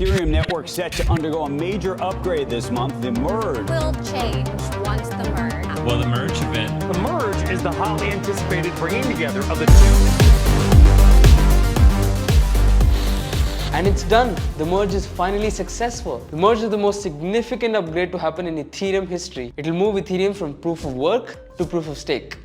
Ethereum network set to undergo a major upgrade this month. The Merge will change once the merge happens. Well, the Merge event. The Merge is the hotly anticipated bringing together of the two. And it's done. The merge is finally successful. The merge is the most significant upgrade to happen in Ethereum history. It will move Ethereum from proof of work to proof of stake.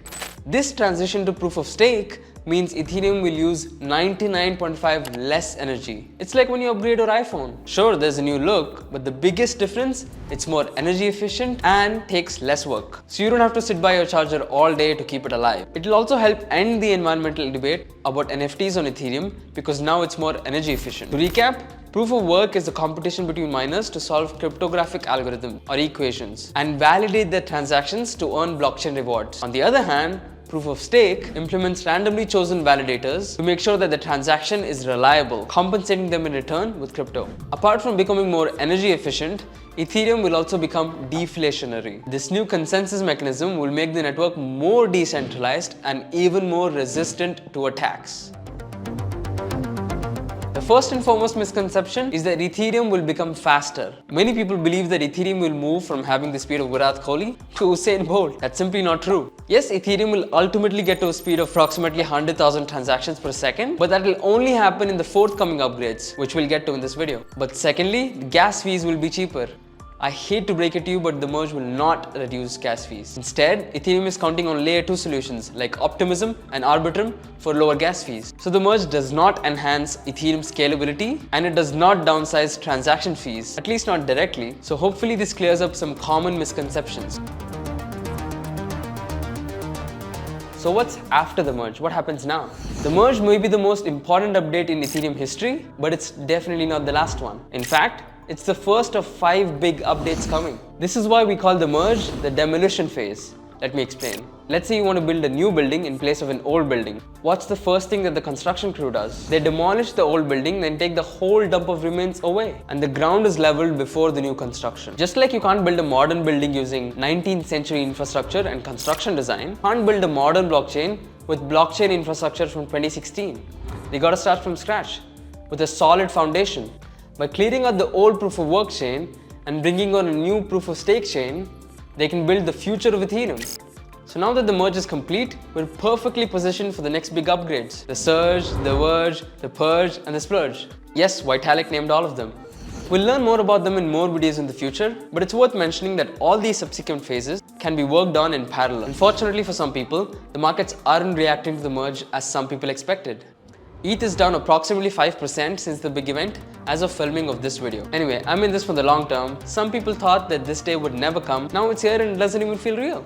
This transition to proof of stake means Ethereum will use 99.5 less energy. It's like when you upgrade your iPhone. Sure, there's a new look, but the biggest difference, it's more energy efficient and takes less work. So you don't have to sit by your charger all day to keep it alive. It will also help end the environmental debate about NFTs on Ethereum because now it's more energy efficient. To recap, proof of work is the competition between miners to solve cryptographic algorithms or equations and validate their transactions to earn blockchain rewards. On the other hand, proof of stake implements randomly chosen validators to make sure that the transaction is reliable, compensating them in return with crypto. Apart from becoming more energy efficient, Ethereum will also become deflationary. This new consensus mechanism will make the network more decentralized and even more resistant to attacks. The first and foremost misconception is that Ethereum will become faster. Many people believe that Ethereum will move from having the speed of Virat Kohli to Usain Bolt. That's simply not true. Yes, Ethereum will ultimately get to a speed of approximately 100,000 transactions per second, but that will only happen in the forthcoming upgrades, which we'll get to in this video. But secondly, the gas fees will be cheaper. I hate to break it to you, but the merge will not reduce gas fees. Instead, Ethereum is counting on layer 2 solutions like Optimism and Arbitrum for lower gas fees. So the merge does not enhance Ethereum scalability and it does not downsize transaction fees, at least not directly. So hopefully this clears up some common misconceptions. So what's after the merge? What happens now? The merge may be the most important update in Ethereum history, but it's definitely not the last one. In fact, it's the first of 5 big updates coming. This is why we call the merge the demolition phase. Let me explain. Let's say you want to build a new building in place of an old building. What's the first thing that the construction crew does? They demolish the old building, then take the whole dump of remains away. And the ground is leveled before the new construction. Just like you can't build a modern building using 19th century infrastructure and construction design, you can't build a modern blockchain with blockchain infrastructure from 2016. You gotta start from scratch with a solid foundation. By clearing out the old proof of work chain and bringing on a new proof of stake chain, they can build the future of Ethereum. So now that the merge is complete, we're perfectly positioned for the next big upgrades. The Surge, the Verge, the Purge, and the Splurge. Yes, Vitalik named all of them. We'll learn more about them in more videos in the future, but it's worth mentioning that all these subsequent phases can be worked on in parallel. Unfortunately for some people, the markets aren't reacting to the merge as some people expected. ETH is down approximately 5% since the big event as of filming of this video. Anyway, I'm in this for the long term. Some people thought that this day would never come. Now it's here and it doesn't even feel real.